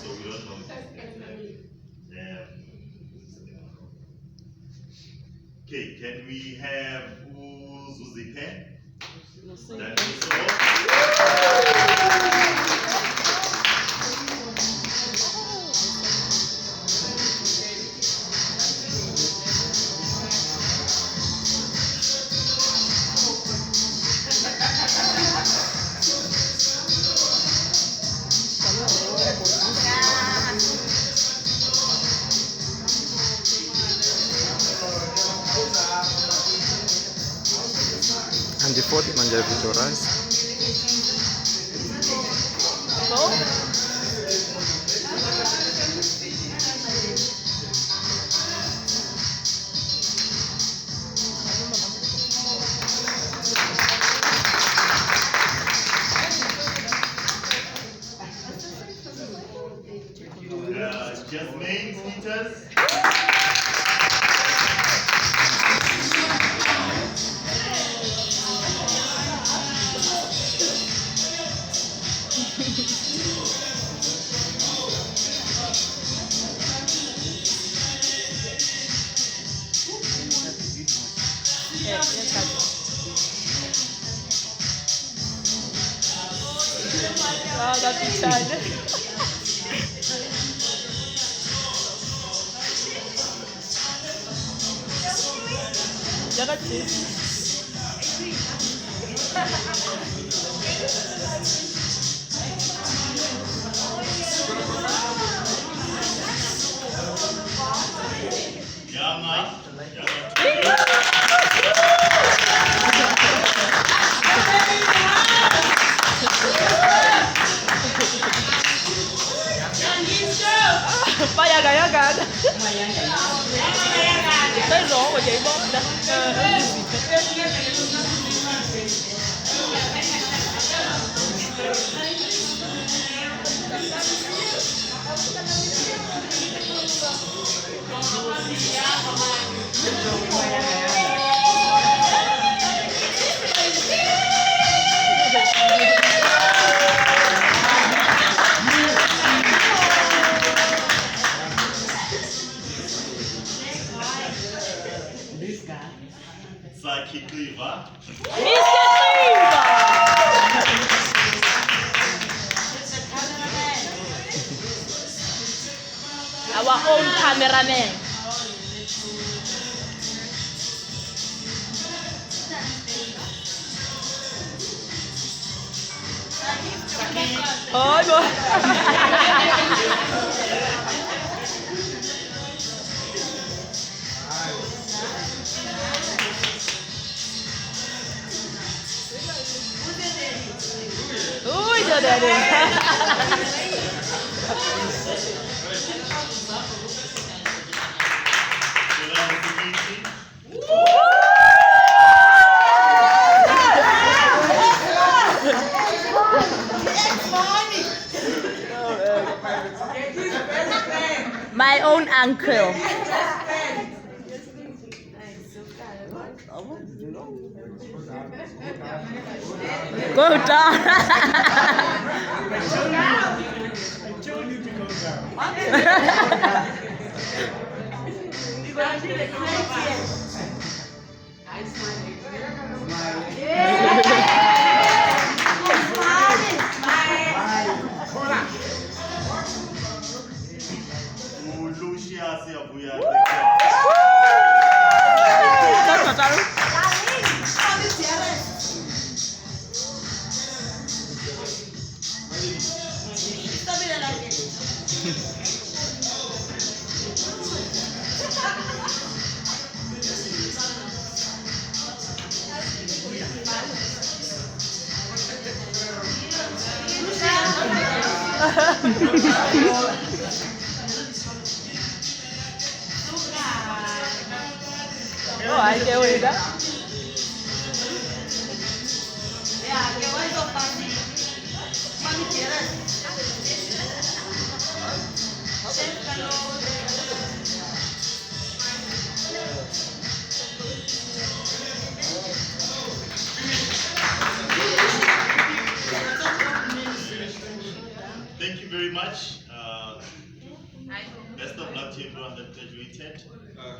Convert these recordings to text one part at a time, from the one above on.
so we don't know. Yeah. Okay, can we have who's the pen? That is all. And the 40 manja vitu rice. Jasmine Peters. That's excited. Yeah, Mike. Mayagan. Tới rổ của chị bóp đó. Saki Kliva. Our own cameraman. Ôi boy. Ui trời đẹp đi. My own uncle. Go down. I told you to go down. Lucia Siabuya. Oh, ai kêu gì đó. Thank you very much. Best of luck to everyone that graduated.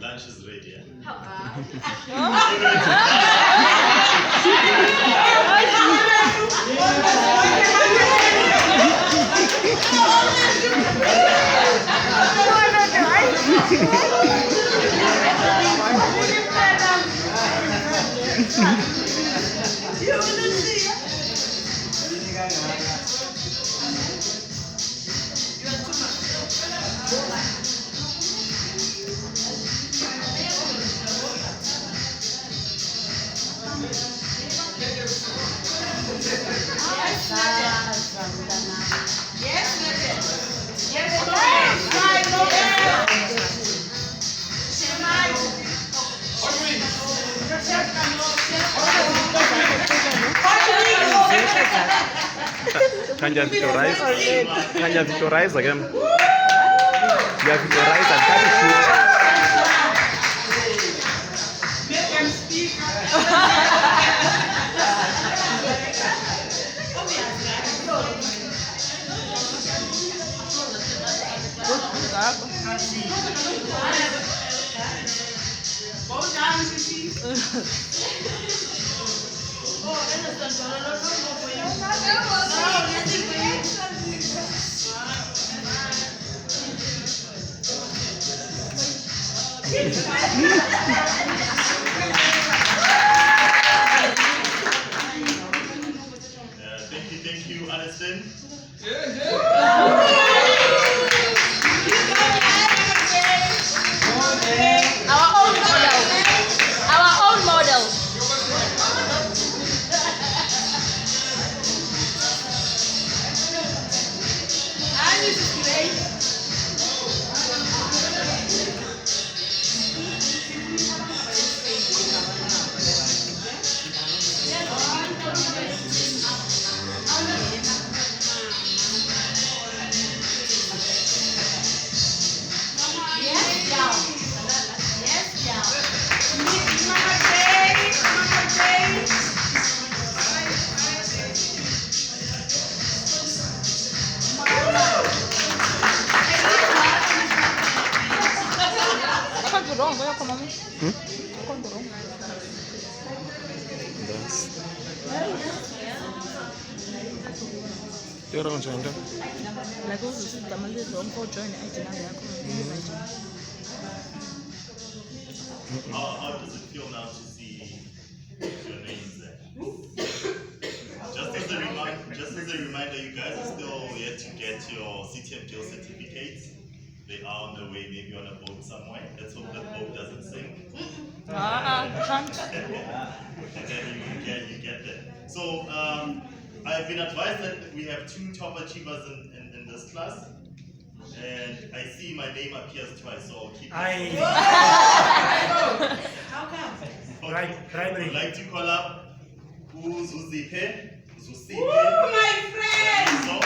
Lunch is ready. Yeah? Kanja Victorize. Kanja Victorize again. Yeah, Victorize and carry food. Make them speak. Thank you, Aniston. Our own model. Wrong, voy a comer. Dance. You're on China. Like also tamale wrong for join it How does it feel now to see your names there? Just as a reminder, you guys are still yet to get your City and Guild certificates. They are on the way, maybe on a boat somewhere. Let's hope that boat doesn't sink. can't. And then you get that. So I've been advised that we have 2 top achievers in this class. And I see my name appears twice, so I'll keep it. How come? Okay. Primary. I'd like to call up Uziphe. Ooh, my friend! So,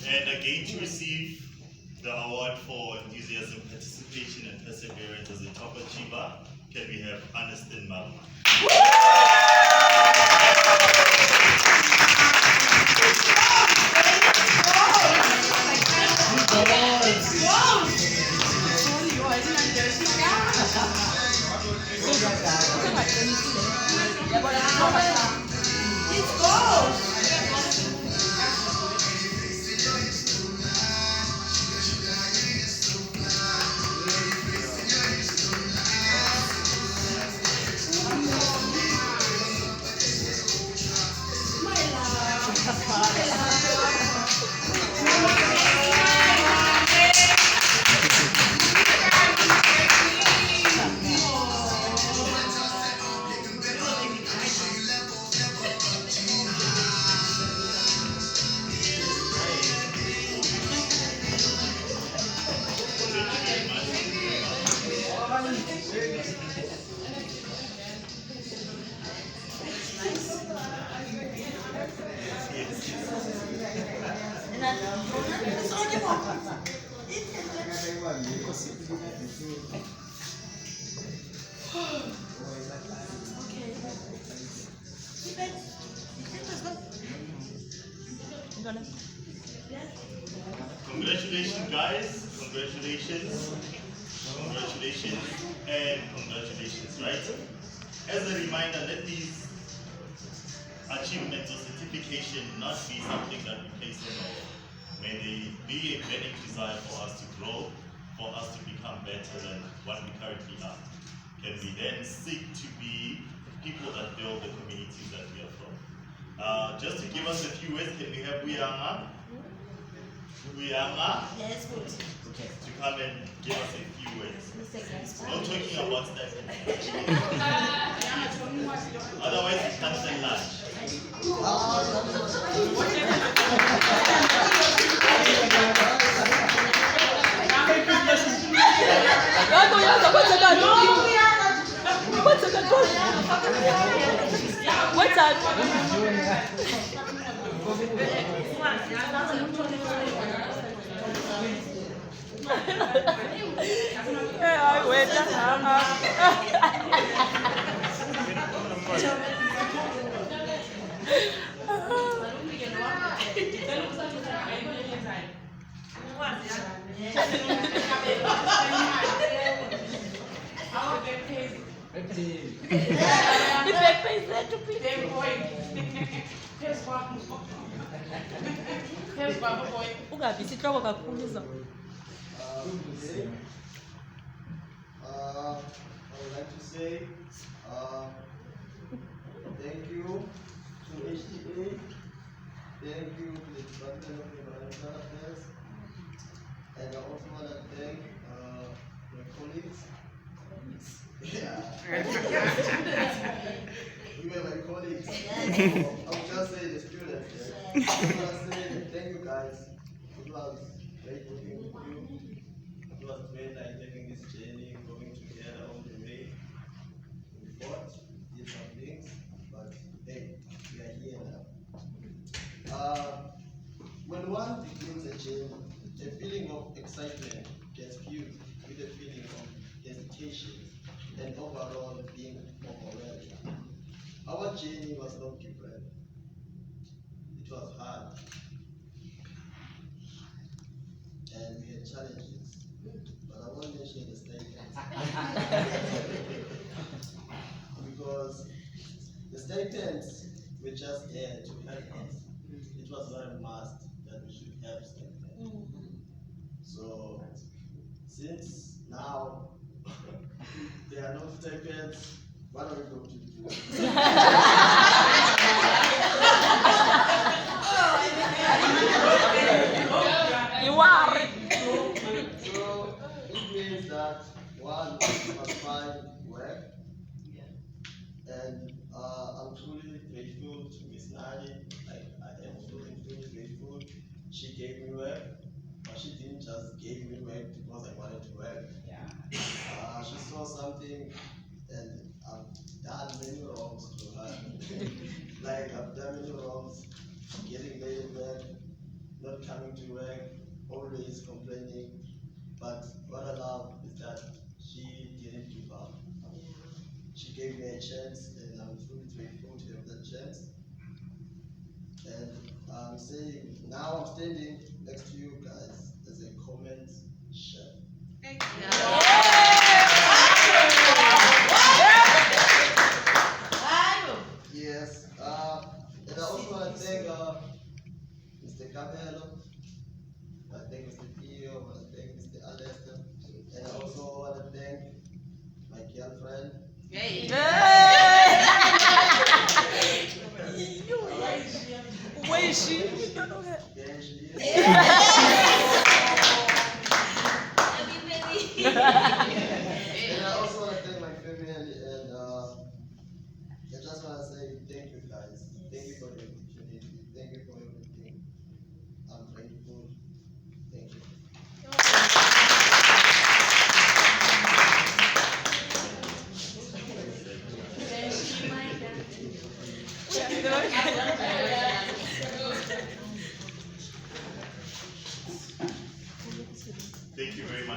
And again, to receive the award for enthusiasm, participation, and perseverance as a top achiever, can we have Aniston Malma? Congratulations, guys. Congratulations. Congratulations. And congratulations, right? As a reminder, let these achievements or certification not be something that we place on our wall. May they be a burning desire for us to grow, for us to become better than what we currently are. Can we then seek to be people that build the communities that we are from? Just to give us a few words, can we have Uyanga? Uyanga? Yes, good. To come and give us a few words. No talking about that. Otherwise, it's cancel lunch. What's that? I wait. Ungavi sihloko kakhulu izolo. I would like to say thank you to HTA, thank you to the Department of Environmental Affairs, and I also want to thank my colleagues. Yeah. You were my colleagues. I would just say the students. I want to say thank you guys. It was great working with you. It was great like taking this journey, going together all the way. We fought, did some things, but hey, we are here now. When one begins a journey, a feeling of excitement gets fused with a feeling of hesitation and overall being overwhelmed. Our journey was not different. It was hard. And we had challenges. But I won't mention the statements. Because the statements were just there to help us. It was not a must that we should have statements. So, since now there are no statements, what are we going to do? You are. So it means that one must find work, and I'm truly grateful to Miss Nani. I am truly grateful. She gave me work, but she didn't just give me work because I wanted to work. She saw something, and I've done many wrongs to her. Like I've done many wrongs, getting late at work, not coming to work, always complaining. But what I love is that she didn't give up. She gave me a chance, and I'm truly grateful to have that chance. And I'm saying, now I'm standing next to you guys as a comment chef. Yes, and I also want to thank Mr. Cabello, I thank Mr. Pio, I want to thank Mr. Alester, and I also want to thank my girlfriend. Where is she? There she is. And I also want to thank my family, and I just want to say thank you guys. Thank you for the opportunity. Thank you for everything. I'm grateful. Thank you.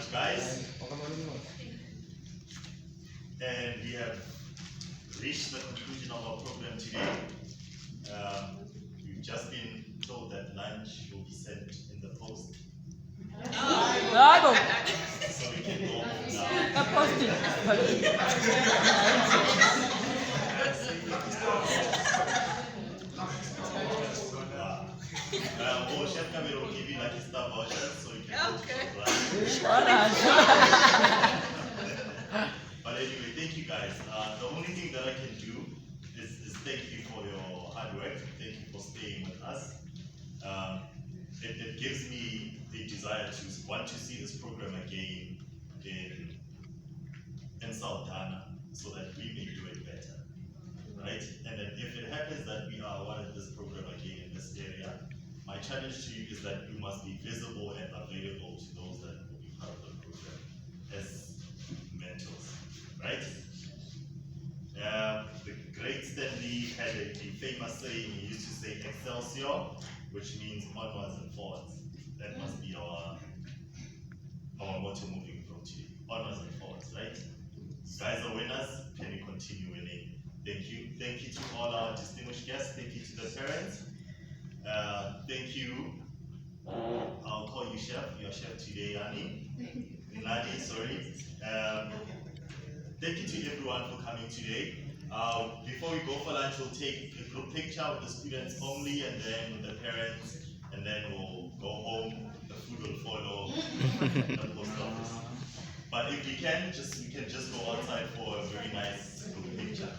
much, guys. And we have reached the conclusion of our program today. We've just been told that lunch will be sent in the post, Bravo. so we can go home now. A posting. Oh, Chef Camille will give you like a star voucher, so you can go to the But anyway, thank you guys. The only thing that I can do is thank you for your hard work. Thank you for staying with us. It gives me the desire to want to see this program again in Saldanha, so that we may do it better, right? And then if it happens that we are awarded this program again in this area, my challenge to you is that you must be visible and available to those that will be part of the program as mentors, right? The great Stanley had a famous saying. He used to say Excelsior, which means onwards and forwards. That must be our motto moving from today. Onwards and forwards, right? You guys are winners. Can you continue winning? Thank you. Thank you to all our distinguished guests. Thank you to the parents. Thank you. I'll call you chef. You're chef today, Nani, sorry. Thank you to everyone for coming today. Before we go for lunch, we'll take a group picture with the students only, and then with the parents, and then we'll go home. The food will follow the post office. But if we can just go outside for a very nice group picture.